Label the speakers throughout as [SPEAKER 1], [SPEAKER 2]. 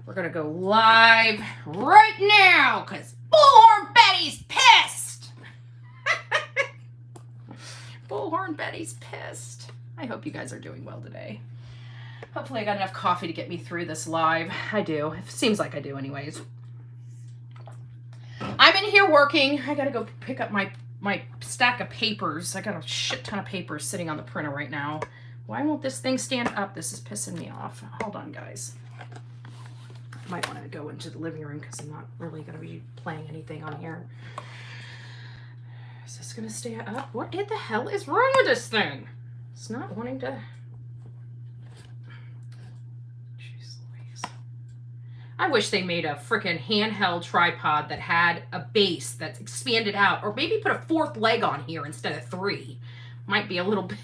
[SPEAKER 1] We're going to go live right now because Bullhorn Betty's pissed. Bullhorn Betty's pissed. I hope you guys are doing well today. Hopefully I got enough coffee to get me through this live. I do. It seems like I do anyways. I'm in here working. I got to go pick up my stack of papers. I got a shit ton of papers sitting on the printer right now. Why won't this thing stand up? This is pissing me off. Hold on, guys. I might want to go into the living room because I'm not really going to be playing anything on here. Is this going to stay up? What in the hell is wrong with this thing? It's not wanting to... Jeez Louise. I wish they made a freaking handheld tripod that had a base that's expanded out, or maybe put a fourth leg on here instead of 3. Might be a little bit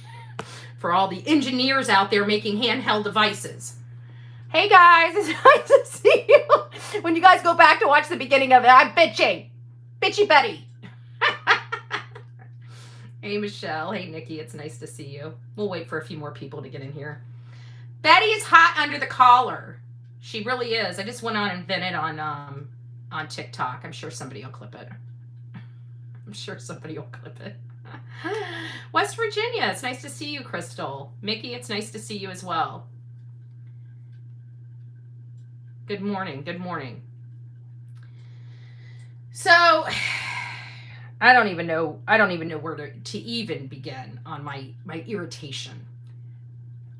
[SPEAKER 1] for all the engineers out there making handheld devices. Hey guys, it's nice to see you. When you guys go back to watch the beginning of it, I'm bitching. Bitchy Betty. Hey Michelle, hey Nikki, it's nice to see you. We'll wait for a few more people to get in here. Betty is hot under the collar. She really is. I just went on and vented on TikTok. I'm sure somebody will clip it. I'm sure somebody will clip it. West Virginia, it's nice to see you, Crystal. Mickey, it's nice to see you as well. Good morning. Good morning. So, I don't even know where to even begin on my irritation.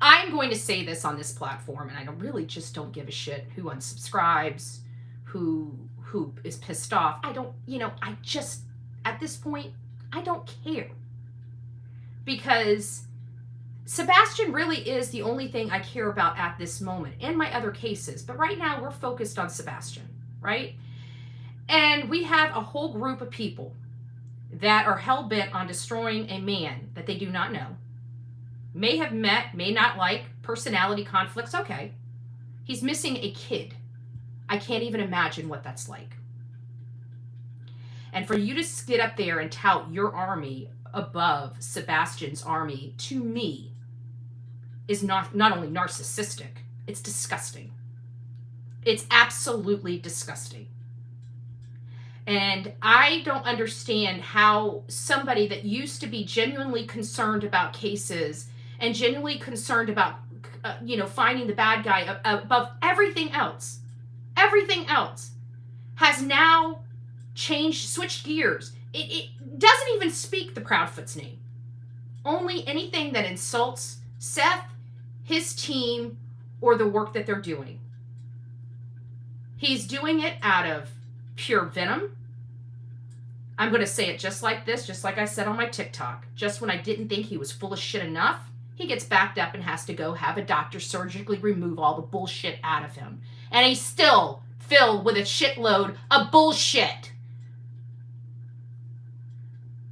[SPEAKER 1] I'm going to say this on this platform, and I really just don't give a shit who unsubscribes, who is pissed off. I just, at this point, I don't care. Because Sebastian really is the only thing I care about at this moment, and my other cases. But right now, we're focused on Sebastian, right? And we have a whole group of people that are hell-bent on destroying a man that they do not know. May have met, may not like, personality conflicts, okay. He's missing a kid. I can't even imagine what that's like. And for you to get up there and tout your army above Sebastian's army, to me, is not only narcissistic, it's disgusting. It's absolutely disgusting. And I don't understand how somebody that used to be genuinely concerned about cases and genuinely concerned about, finding the bad guy above everything else, has now switched gears. It doesn't even speak the Proudfoot's name. Only anything that insults Seth, his team, or the work that they're doing. He's doing it out of pure venom. I'm going to say it just like this, just like I said on my TikTok. Just when I didn't think he was full of shit enough, he gets backed up and has to go have a doctor surgically remove all the bullshit out of him. And he's still filled with a shitload of bullshit.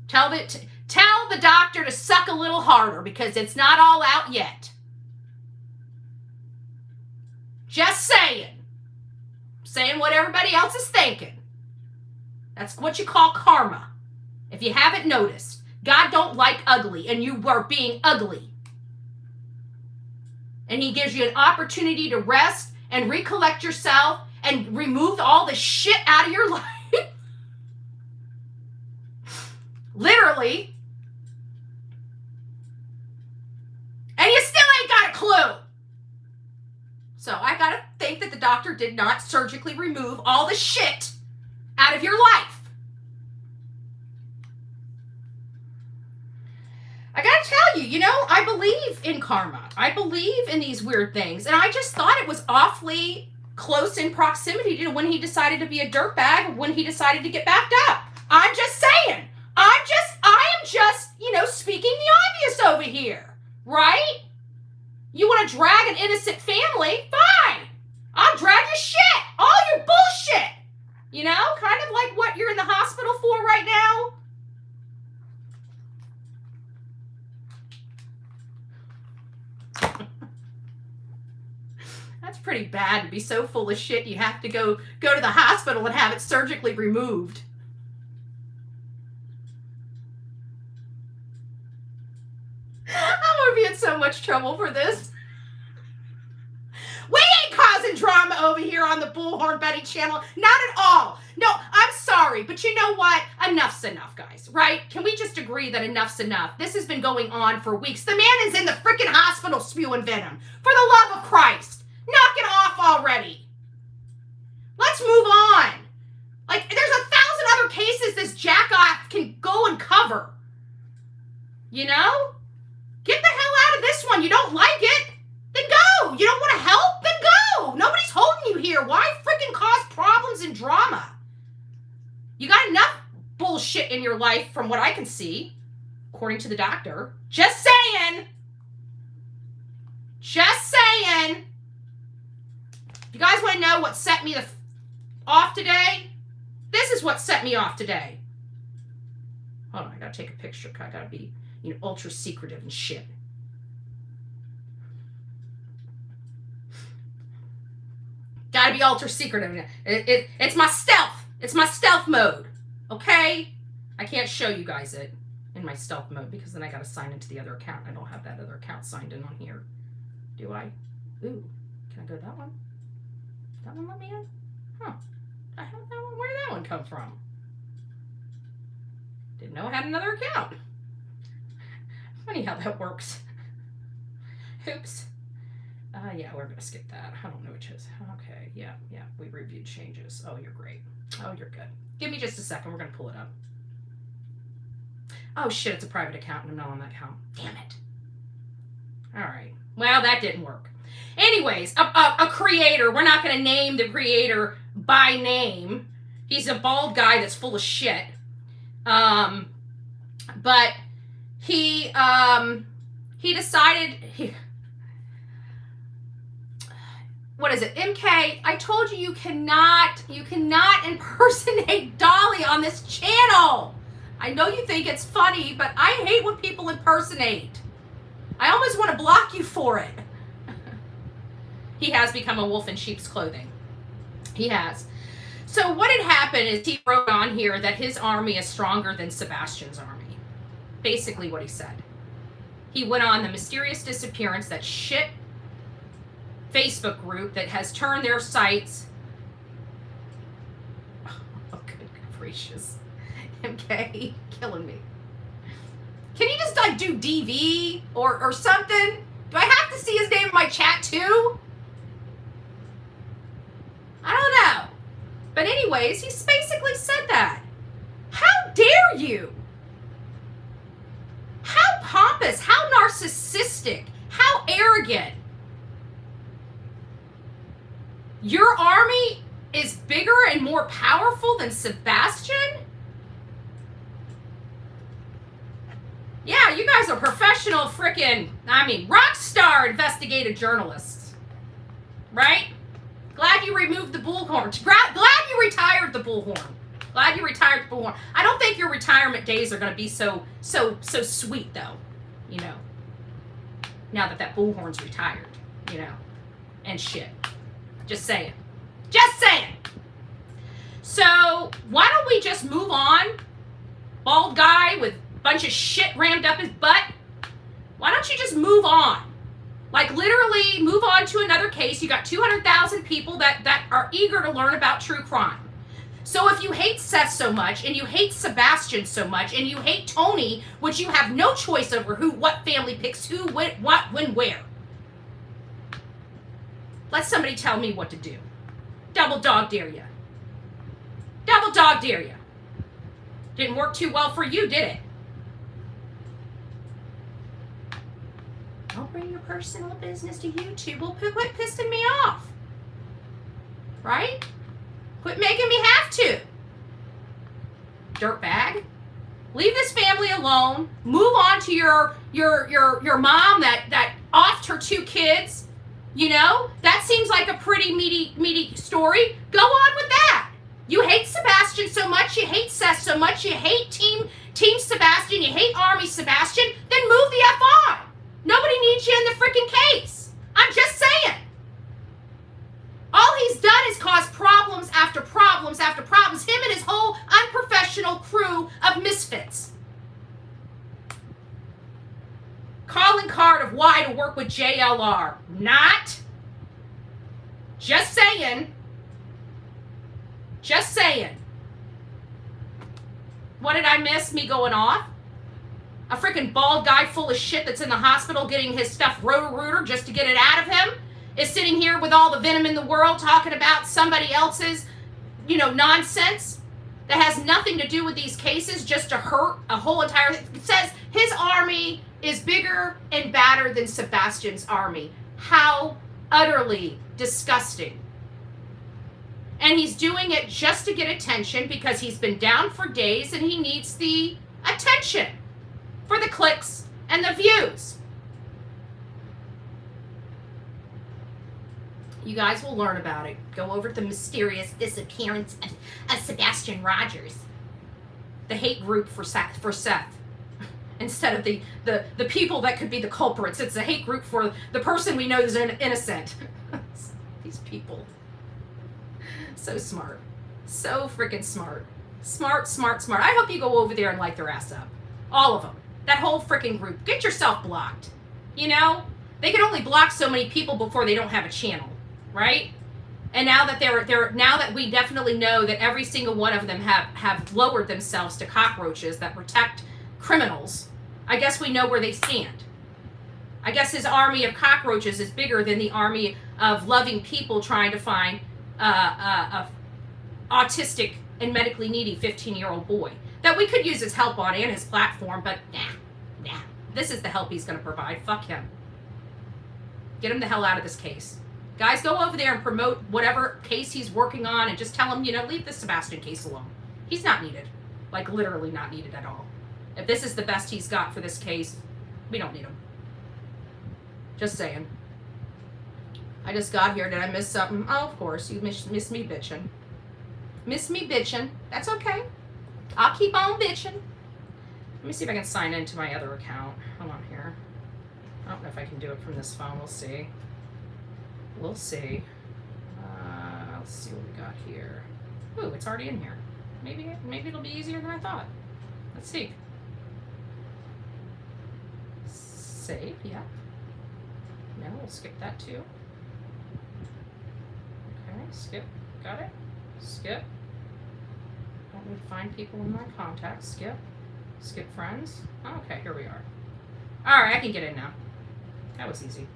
[SPEAKER 1] Tell the doctor to suck a little harder because it's not all out yet. Just saying. Saying what everybody else is thinking. That's what you call karma. If you haven't noticed, God don't like ugly, and you are being ugly. And he gives you an opportunity to rest and recollect yourself and remove all the shit out of your life. Literally. And you still ain't got a clue. So I gotta think that the doctor did not surgically remove all the shit out of your life. I gotta tell you, I believe in karma. I believe in these weird things. And I just thought it was awfully close in proximity to when he decided to be a dirtbag, when he decided to get backed up. I'm just saying. I am just, speaking the obvious over here, right? You want to drag an innocent family? Fine. I'll drag your shit. All your bullshit. Kind of like what you're in the hospital for right now. That's pretty bad to be so full of shit you have to go to the hospital and have it surgically removed. I'm going to be in so much trouble for this. We ain't causing drama over here on the Bullhorn Betty channel. Not at all. No, I'm sorry, but you know what? Enough's enough, guys, right? Can we just agree that enough's enough? This has been going on for weeks. The man is in the freaking hospital spewing venom. For the love of Christ, knock it off already. Let's move on. Like, there's 1,000 other cases this jackoff can go and cover. You know? Get the hell out of this one. You don't like it? Then go. You don't want to help? Then go. Nobody's holding you here. Why freaking cause problems and drama? You got enough bullshit in your life from what I can see, according to the doctor. Just saying. Just saying. You guys want to know what set me off today? This is what set me off today. Hold on, I gotta take a picture. I gotta be, ultra secretive and shit. Gotta be ultra secretive. It's my stealth. It's my stealth mode. Okay? I can't show you guys it in my stealth mode because then I gotta sign into the other account. I don't have that other account signed in on here. Do I? Ooh, can I go to that one? That one let me in? Huh. Where did that one come from? Didn't know I had another account. Funny how that works. Oops. Yeah, we're going to skip that. I don't know which is. Okay, yeah, we reviewed changes. Oh, you're great. Oh, you're good. Give me just a second. We're going to pull it up. Oh, shit, it's a private account, and I'm not on that account. Damn it. All right. Well, that didn't work. Anyways, a creator. We're not going to name the creator by name. He's a bald guy that's full of shit. But he decided... what is it? MK, I told you you cannot impersonate Dolly on this channel. I know you think it's funny, but I hate when people impersonate. I almost want to block you for it. He has become a wolf in sheep's clothing. He has. So what had happened is he wrote on here that his army is stronger than Sebastian's army. Basically what he said. He went on the mysterious disappearance, that shit Facebook group that has turned their sites. Oh, good gracious. MK, killing me. Can you just do DV or something? Do I have to see his name in my chat too? I don't know. But anyways, he's basically said that. How dare you? How pompous, how narcissistic, how arrogant. Your army is bigger and more powerful than Sebastian? Yeah, you guys are professional rock star investigative journalists. Right? Glad you removed the bullhorn. Glad you retired the bullhorn. Glad you retired the bullhorn. I don't think your retirement days are going to be so sweet, though. Now that bullhorn's retired. And shit. Just saying. Just saying. So, why don't we just move on? Bald guy with a bunch of shit rammed up his butt. Why don't you just move on? Like, literally move on to another case. You got 200,000 people that are eager to learn about true crime. So if you hate Seth so much, and you hate Sebastian so much, and you hate Tony, which you have no choice over what family picks who, what, when, where. Let somebody tell me what to do. Double dog dare you. Double dog dare you. Didn't work too well for you, did it? Don't bring your personal business to YouTube. Well, quit pissing me off. Right? Quit making me have to. Dirtbag. Leave this family alone. Move on to your mom that offed her 2 kids. That seems like a pretty meaty story. Go on with that. You hate Sebastian so much, you hate Seth so much, you hate Team Sebastian, you hate Army Sebastian, then move the F on. Nobody needs you in the freaking case. I'm just saying. All he's done is cause problems after problems after problems. Him and his whole unprofessional crew of misfits. Calling card of why to work with JLR. Not. Just saying. Just saying. What did I miss? Me going off? A freaking bald guy full of shit that's in the hospital getting his stuff roto-rooter just to get it out of him is sitting here with all the venom in the world talking about somebody else's, nonsense that has nothing to do with these cases, just to hurt a whole entire... It says his army is bigger and badder than Sebastian's army. How utterly disgusting. And he's doing it just to get attention because he's been down for days and he needs the attention for the clicks and the views. You guys will learn about it. Go over to the mysterious disappearance of Sebastian Rogers. The hate group for Seth. Instead of the people that could be the culprits. It's a hate group for the person we know is innocent. These people. So smart. So freaking smart. Smart, smart, smart. I hope you go over there and light their ass up. All of them. That whole freaking group. Get yourself blocked. They can only block so many people before they don't have a channel. Right? And now that now that we definitely know that every single one of them have lowered themselves to cockroaches that protect criminals, I guess we know where they stand. I guess his army of cockroaches is bigger than the army of loving people trying to find a autistic and medically needy 15-year-old boy that we could use his help on and his platform, but nah. This is the help he's going to provide. Fuck him. Get him the hell out of this case. Guys, go over there and promote whatever case he's working on and just tell him, leave the Sebastian case alone. He's not needed. Like, literally not needed at all. If this is the best he's got for this case, we don't need him. Just saying. I just got here. Did I miss something? Oh, of course. You miss me bitching. Miss me bitching. That's okay. I'll keep on bitching. Let me see if I can sign into my other account. Hold on here. I don't know if I can do it from this phone. We'll see. We'll see. Let's see what we got here. Ooh, it's already in here. Maybe it'll be easier than I thought. Let's see. Save, yeah. No, we'll skip that too. Okay, skip. Got it. Skip. Don't need to find people in my contacts. Skip. Skip friends. Okay, here we are. All right, I can get in now. That was easy.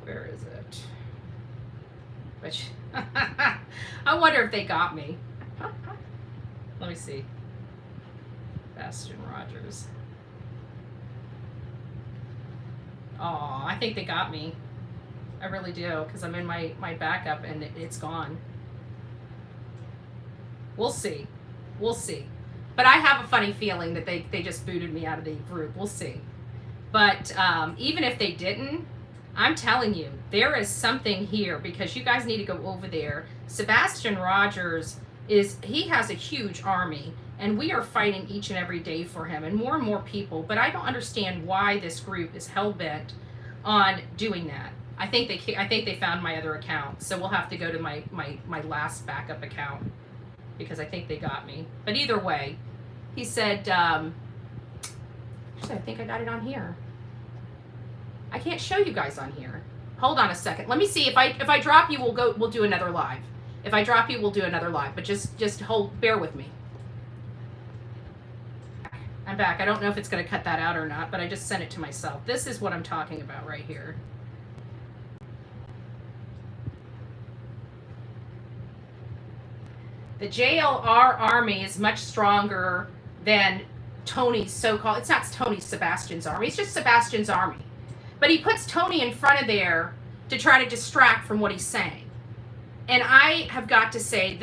[SPEAKER 1] Where is it? Which I wonder if they got me. Let me see. Sebastian Rogers. Oh, I think they got me. I really do, because I'm in my backup and it's gone. We'll see. We'll see. But I have a funny feeling that they just booted me out of the group. We'll see. But even if they didn't, I'm telling you, there is something here, because you guys need to go over there. Sebastian Rogers he has a huge army, and we are fighting each and every day for him, and more people. But I don't understand why this group is hell-bent on doing that. I think they found my other account, so we'll have to go to my last backup account, because I think they got me. But either way, he said, I think I got it on here. I can't show you guys on here. Hold on a second. Let me see. If I drop you, we'll do another live. If I drop you, we'll do another live. But just bear with me. I'm back. I don't know if it's going to cut that out or not, but I just sent it to myself. This is what I'm talking about right here. The JLR army is much stronger than Tony's so-called... It's not Tony Sebastian's army. It's just Sebastian's army. But he puts Tony in front of there to try to distract from what he's saying. And I have got to say,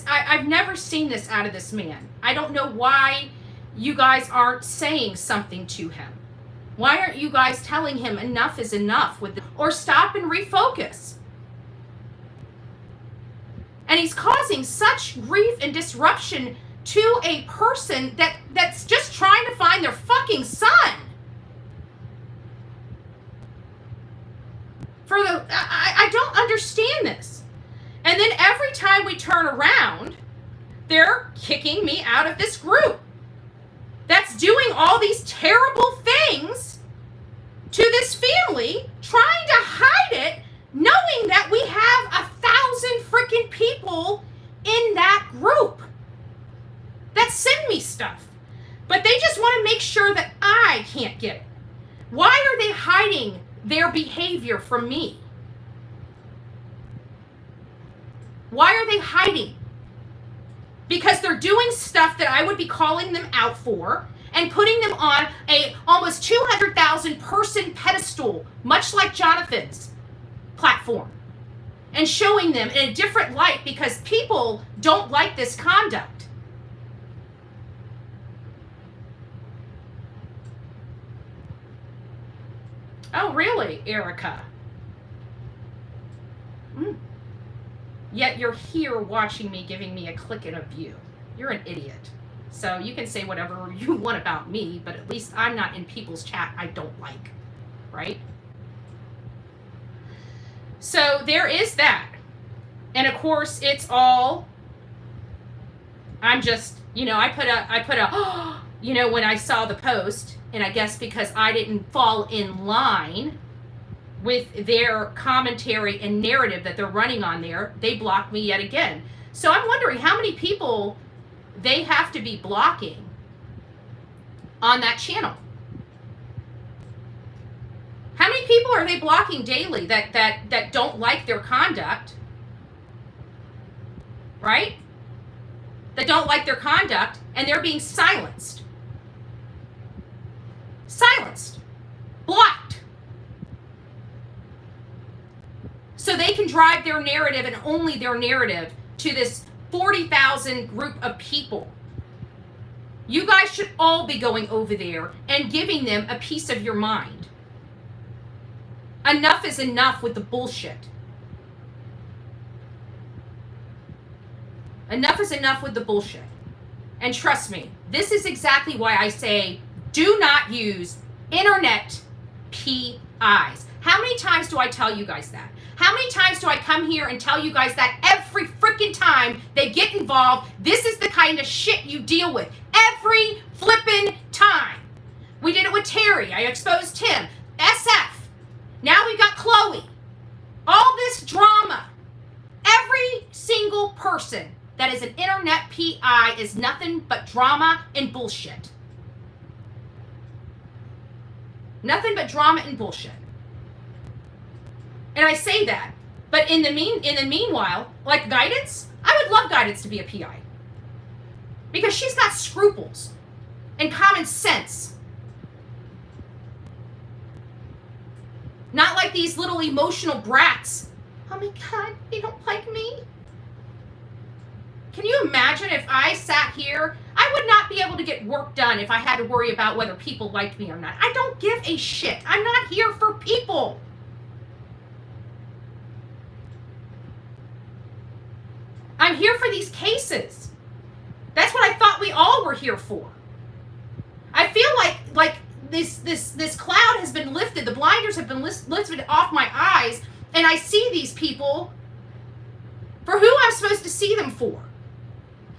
[SPEAKER 1] I've never seen this out of this man. I don't know why you guys aren't saying something to him. Why aren't you guys telling him enough is enough with this, or stop and refocus? And he's causing such grief and disruption to a person that's just trying to find their fucking son. I don't understand this. And then every time we turn around, they're kicking me out of this group that's doing all these terrible things to this family, trying to hide it, knowing that we have 1,000 freaking people in that group that send me stuff. But they just want to make sure that I can't get it. Why are they hiding their behavior from me? Why are they hiding? Because they're doing stuff that I would be calling them out for and putting them on a almost 200,000 person pedestal, much like Jonathan's platform, and showing them in a different light because people don't like this conduct. Oh, really, Erica? Yet you're here watching me, giving me a click and a view. You're an idiot. So you can say whatever you want about me, but at least I'm not in people's chat I don't like, right? So there is that. And of course, it's all, I'm just, I put a, when I saw the post, and I guess because I didn't fall in line with their commentary and narrative that they're running on there, they blocked me yet again. So I'm wondering how many people they have to be blocking on that channel. How many people are they blocking daily that don't like their conduct, right? That don't like their conduct, and they're being silenced. Silenced. Blocked. So they can drive their narrative and only their narrative to this 40,000 group of people. You guys should all be going over there and giving them a piece of your mind. Enough is enough with the bullshit. Enough is enough with the bullshit. And trust me, this is exactly why I say do not use internet PIs. How many times do I tell you guys that? How many times do I come here and tell you guys that every freaking time they get involved, this is the kind of shit you deal with. Every flippin' time. We did it with Terry. I exposed him. SF. Now we've got Chloe. All this drama. Every single person that is an internet PI is nothing but drama and bullshit. Nothing but drama and bullshit. And I say that, but in the meanwhile, like Guidance, I would love Guidance to be a PI. Because she's got scruples and common sense. Not like these little emotional brats. Oh my God, they don't like me. Can you imagine if I sat here? I would not be able to get work done if I had to worry about whether people liked me or not. I don't give a shit. I'm not here for people. I'm here for these cases. That's what I thought we all were here for. I feel like this cloud has been lifted. The blinders have been lifted off my eyes, and I see these people for who I'm supposed to see them for.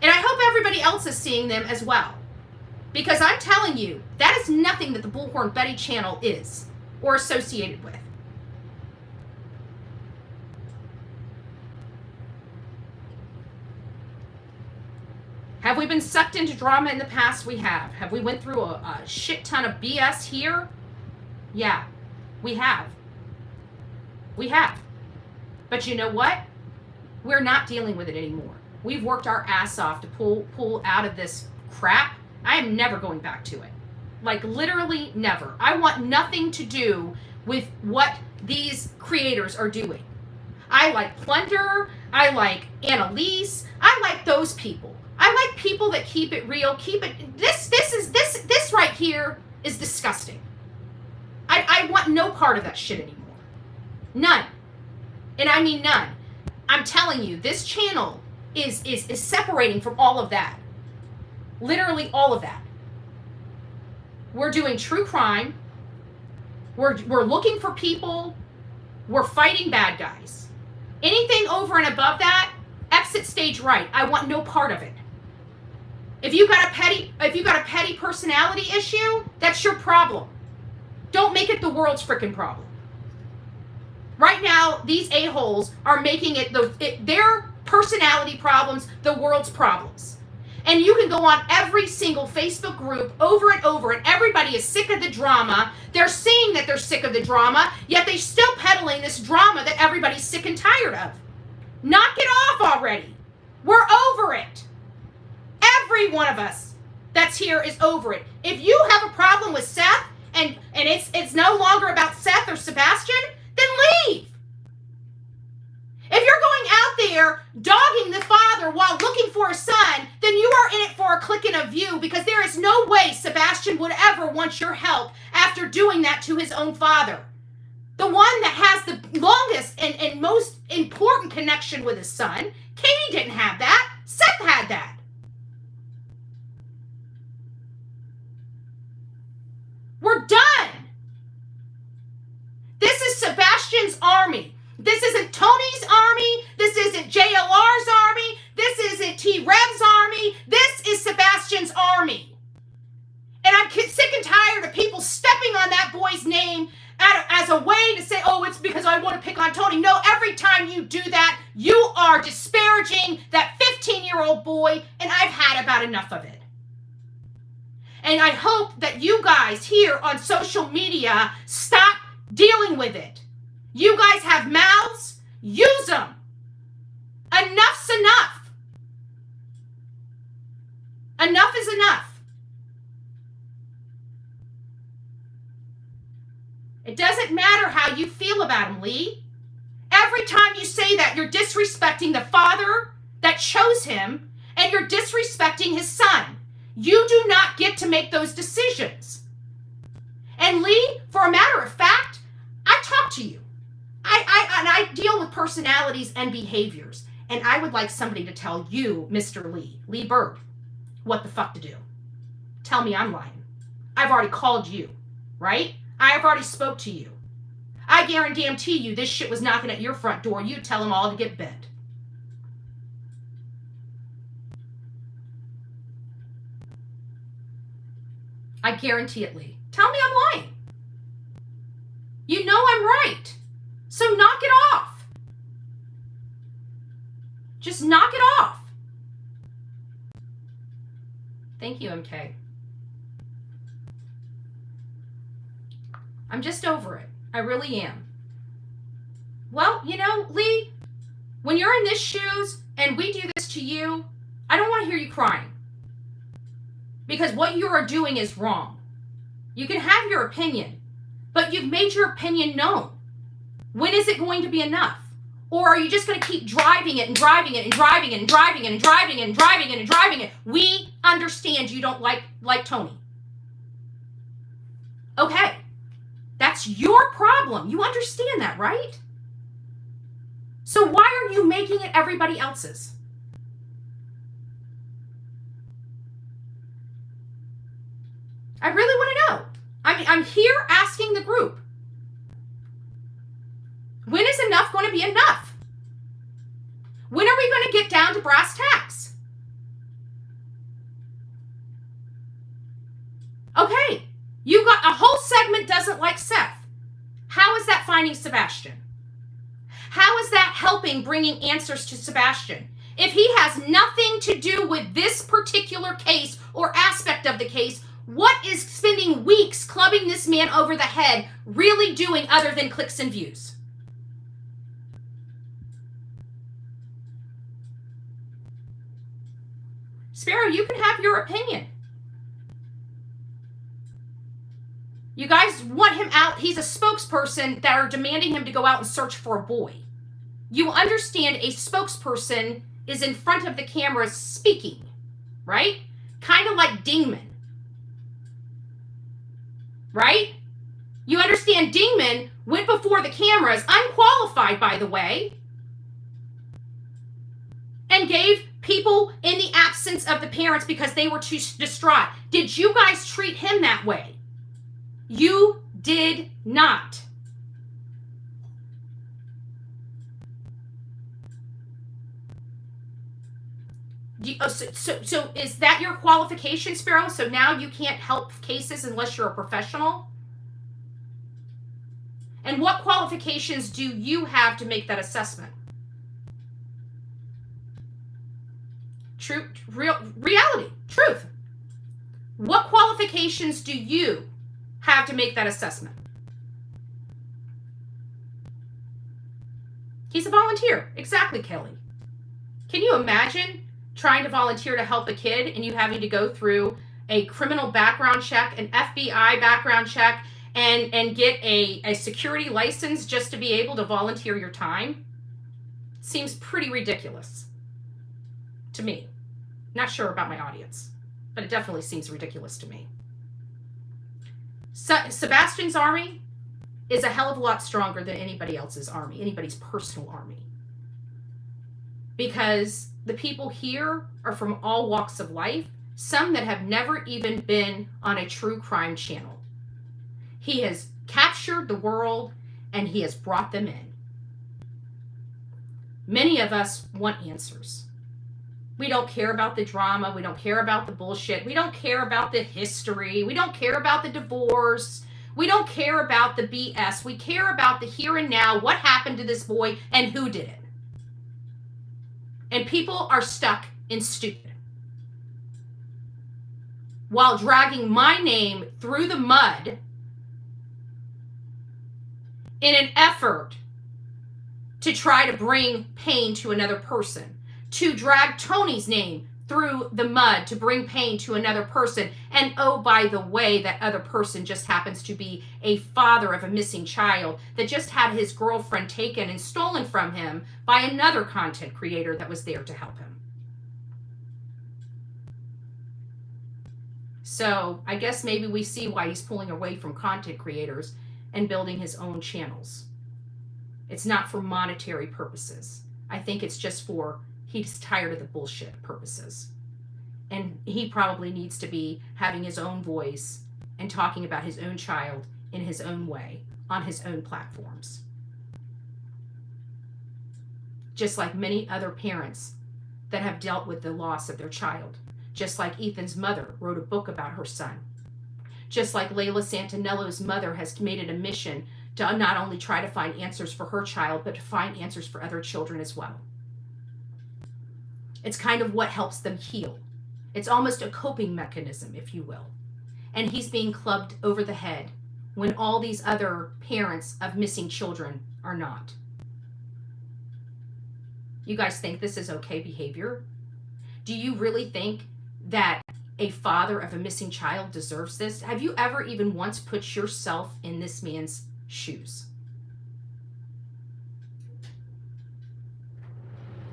[SPEAKER 1] And I hope everybody else is seeing them as well. Because I'm telling you, that is nothing that the Bullhorn Betty channel is or associated with. Have we been sucked into drama in the past? We have. Have we went through a shit ton of BS here? Yeah, we have. We have. But you know what? We're not dealing with it anymore. We've worked our ass off to pull out of this crap. I am never going back to it. Like literally never. I want nothing to do with what these creators are doing. I like Plunder. I like Annalise. I like those people. I like people that keep it real, keep it, this right here is disgusting. I want no part of that shit anymore. None. And I mean none. I'm telling you, this channel is separating from all of that. Literally all of that. We're doing true crime. We're looking for people We're fighting bad guys. Anything over and above that, exit stage right. I want no part of it. If you got a petty personality issue, that's your problem. Don't make it the world's freaking problem. Right now, these a-holes are making it their personality problems the world's problems. And you can go on every single Facebook group over and over, and everybody is sick of the drama. They're saying that they're sick of the drama, yet they're still peddling this drama that everybody's sick and tired of. Knock it off already. We're over it. Every one of us that's here is over it. If you have a problem with Seth and it's no longer about Seth or Sebastian, then leave. If you're going out there dogging the father while looking for a son, then you are in it for a click and a view, because there is no way Sebastian would ever want your help after doing that to his own father. The one that has the longest and most important connection with his son, Katie didn't have that. Seth had that. We're done. This is Sebastian's army. This isn't Tony's army. This isn't JLR's army. This isn't T-Rev's army. This is Sebastian's army. And I'm sick and tired of people stepping on that boy's name as a way to say, oh, it's because I want to pick on Tony. No, every time you do that, you are disparaging that 15-year-old boy, and I've had about enough of it. And I hope that you guys here on social media stop dealing with it. You guys have mouths, use them. Enough's enough. Enough is enough. It doesn't matter how you feel about him, Lee. Every time you say that, you're disrespecting the father that chose him, and you're disrespecting his son. You do not get to make those decisions. And Lee, for a matter of fact, I talk to you. I deal with personalities and behaviors. And I would like somebody to tell you, Mr. Lee Bird, what the fuck to do. Tell me I'm lying. I've already called you, right? I have already spoke to you. I guarantee you this shit was knocking at your front door. You tell them all to get bent. I guarantee it, Lee. Tell me I'm lying. You know I'm right. So knock it off. Just knock it off. Thank you, MK. I'm just over it. I really am. Well, you know, Lee, when you're in this shoes and we do this to you, I don't want to hear you crying. Because what you are doing is wrong. You can have your opinion, but you've made your opinion known. When is it going to be enough? Or are you just going to keep driving it and driving it and driving it and driving it and driving it and driving it and driving it? We understand you don't like Tony. Okay. That's your problem. You understand that, right? So why are you making it everybody else's? I really want to know. I'm here asking the group. When is enough going to be enough? When are we going to get down to brass tacks? Okay, you got a whole segment doesn't like Seth. How is that finding Sebastian? How is that helping bringing answers to Sebastian? If he has nothing to do with this particular case or aspect of the case, what is spending weeks clubbing this man over the head really doing other than clicks and views? Sparrow, you can have your opinion. You guys want him out. He's a spokesperson that are demanding him to go out and search for a boy. You understand a spokesperson is in front of the camera speaking, right? Kind of like Dingman. Right? You understand Dingman went before the cameras, unqualified by the way, and gave people in the absence of the parents because they were too distraught. Did you guys treat him that way? You did not. So is that your qualification, Sparrow? So now you can't help cases unless you're a professional? And what qualifications do you have to make that assessment? Reality, truth. What qualifications do you have to make that assessment? He's a volunteer. Exactly, Kelly. Can you imagine trying to volunteer to help a kid and you having to go through a criminal background check, an FBI background check, and get a security license just to be able to volunteer your time? Seems pretty ridiculous to me. Not sure about my audience, but it definitely seems ridiculous to me. Sebastian's army is a hell of a lot stronger than anybody else's army, anybody's personal army. Because the people here are from all walks of life, some that have never even been on a true crime channel. He has captured the world and he has brought them in. Many of us want answers. We don't care about the drama. We don't care about the bullshit. We don't care about the history. We don't care about the divorce. We don't care about the BS. We care about the here and now, what happened to this boy and who did it. And people are stuck in stupid. While dragging my name through the mud in an effort to try to bring pain to another person, to drag Tony's name through the mud to bring pain to another person. And oh, by the way, that other person just happens to be a father of a missing child that just had his girlfriend taken and stolen from him by another content creator that was there to help him. So I guess maybe we see why he's pulling away from content creators and building his own channels. It's not for monetary purposes. I think it's just for he's tired of the bullshit purposes. And he probably needs to be having his own voice and talking about his own child in his own way on his own platforms. Just like many other parents that have dealt with the loss of their child. Just like Ethan's mother wrote a book about her son. Just like Layla Santinello's mother has made it a mission to not only try to find answers for her child, but to find answers for other children as well. It's kind of what helps them heal. It's almost a coping mechanism, if you will. And he's being clubbed over the head when all these other parents of missing children are not. You guys think this is okay behavior? Do you really think that a father of a missing child deserves this? Have you ever even once put yourself in this man's shoes?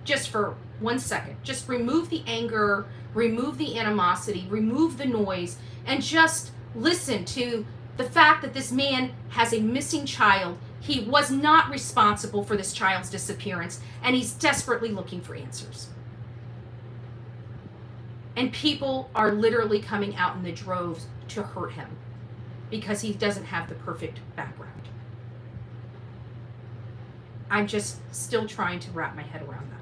[SPEAKER 1] Just for 1 second. Just remove the anger, remove the animosity, remove the noise, and just listen to the fact that this man has a missing child. He was not responsible for this child's disappearance, and he's desperately looking for answers. And people are literally coming out in the droves to hurt him because he doesn't have the perfect background. I'm just still trying to wrap my head around that.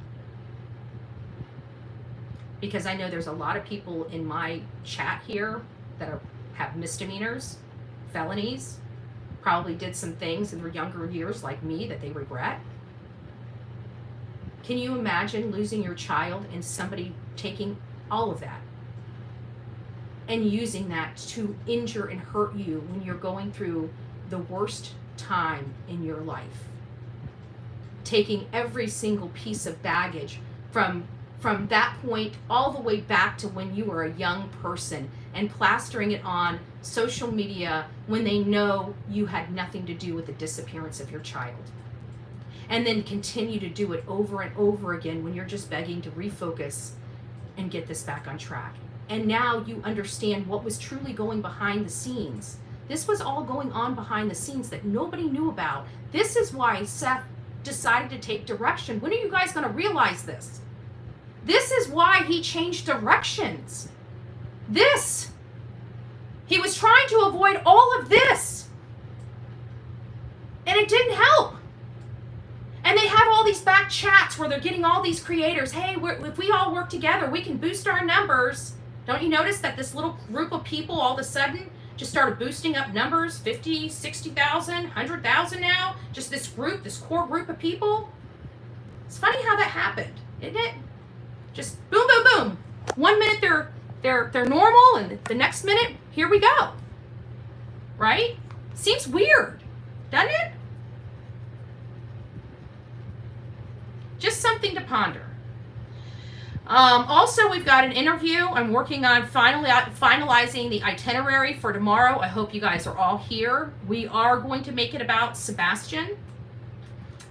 [SPEAKER 1] Because I know there's a lot of people in my chat here that have misdemeanors, felonies, probably did some things in their younger years like me that they regret. Can you imagine losing your child and somebody taking all of that and using that to injure and hurt you when you're going through the worst time in your life? Taking every single piece of baggage from that point all the way back to when you were a young person and plastering it on social media when they know you had nothing to do with the disappearance of your child. And then continue to do it over and over again when you're just begging to refocus and get this back on track. And now you understand what was truly going behind the scenes. This was all going on behind the scenes that nobody knew about. This is why Seth decided to take direction. When are you guys going to realize this? This is why he changed directions. This. He was trying to avoid all of this. And it didn't help. And they have all these back chats where they're getting all these creators. Hey, if we all work together, we can boost our numbers. Don't you notice that this little group of people all of a sudden just started boosting up numbers, 50, 60,000, 100,000 now? Just this group, this core group of people. It's funny how that happened, isn't it? Just boom, boom, boom. 1 minute they're normal, and the next minute, here we go. Right? Seems weird, doesn't it? Just something to ponder. Also, we've got an interview. I'm working on finalizing the itinerary for tomorrow. I hope you guys are all here. We are going to make it about Sebastian.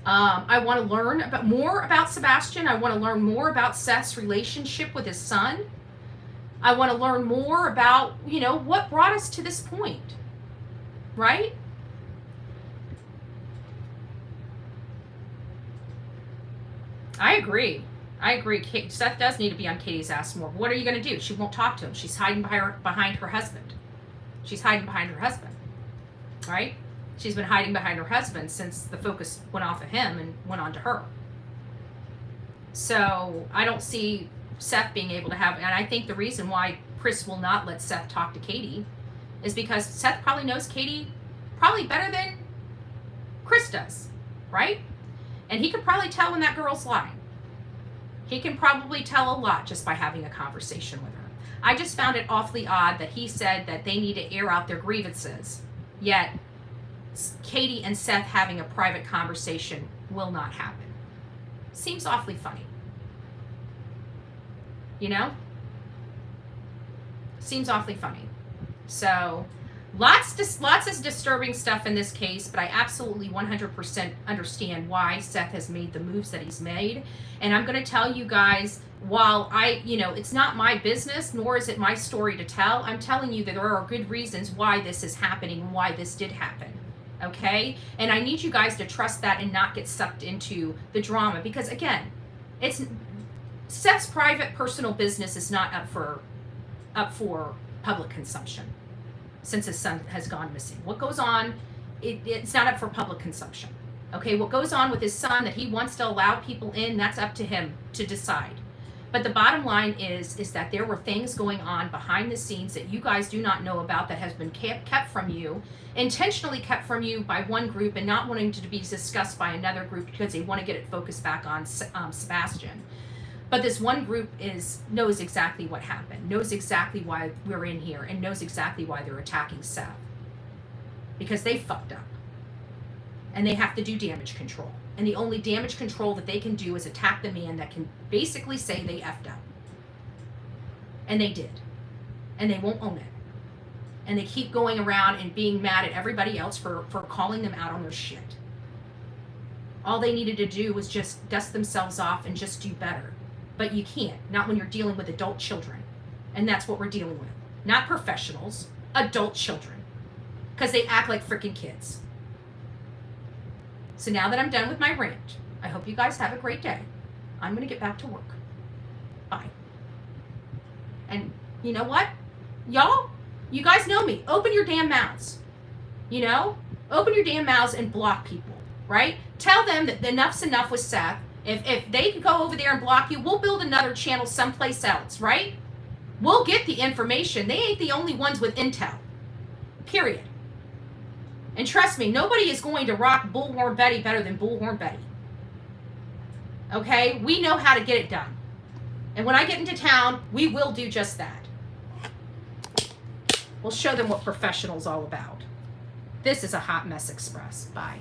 [SPEAKER 1] I want to learn more about Sebastian. I want to learn more about Seth's relationship with his son. I want to learn more about, what brought us to this point, right? I agree. Seth does need to be on Katie's ass more. What are you going to do? She won't talk to him. She's hiding behind her husband. She's hiding behind her husband, right? She's been hiding behind her husband since the focus went off of him and went on to her. So I don't see Seth being able to have, and I think the reason why Chris will not let Seth talk to Katie is because Seth probably knows Katie probably better than Chris does, right? And he could probably tell when that girl's lying. He can probably tell a lot just by having a conversation with her. I just found it awfully odd that he said that they need to air out their grievances, yet Katie and Seth having a private conversation will not happen. Seems awfully funny. Seems awfully funny. So lots of disturbing stuff in this case, but I absolutely 100% understand why Seth has made the moves that he's made. And I'm going to tell you guys, while it's not my business, nor is it my story to tell, I'm telling you that there are good reasons why this is happening and why this did happen. Okay? And I need you guys to trust that and not get sucked into the drama, because again, Seth's private personal business is not up for public consumption. Since his son has gone missing, what goes on, it's not up for public consumption. Okay, what goes on with his son that he wants to allow people in, that's up to him to decide. But the bottom line is that there were things going on behind the scenes that you guys do not know about, that has been kept from you, intentionally kept from you by one group and not wanting to be discussed by another group because they want to get it focused back on Sebastian. But this one group knows exactly what happened, knows exactly why we're in here, and knows exactly why they're attacking Seth. Because they fucked up. And they have to do damage control. And the only damage control that they can do is attack the man that can basically say they effed up. And they did. And they won't own it. And they keep going around and being mad at everybody else for calling them out on their shit. All they needed to do was just dust themselves off and just do better. But you can't, not when you're dealing with adult children. And that's what we're dealing with. Not professionals, adult children. Because they act like freaking kids. So now that I'm done with my rant, I hope you guys have a great day. I'm going to get back to work. Bye. And you know what? Y'all, you guys know me. Open your damn mouths. Open your damn mouths and block people, right? Tell them that enough's enough with Seth. If they can go over there and block you, we'll build another channel someplace else, right? We'll get the information. They ain't the only ones with intel. Period. And trust me, nobody is going to rock Bullhorn Betty better than Bullhorn Betty. Okay? We know how to get it done. And when I get into town, we will do just that. We'll show them what professional's all about. This is a Hot Mess Express. Bye.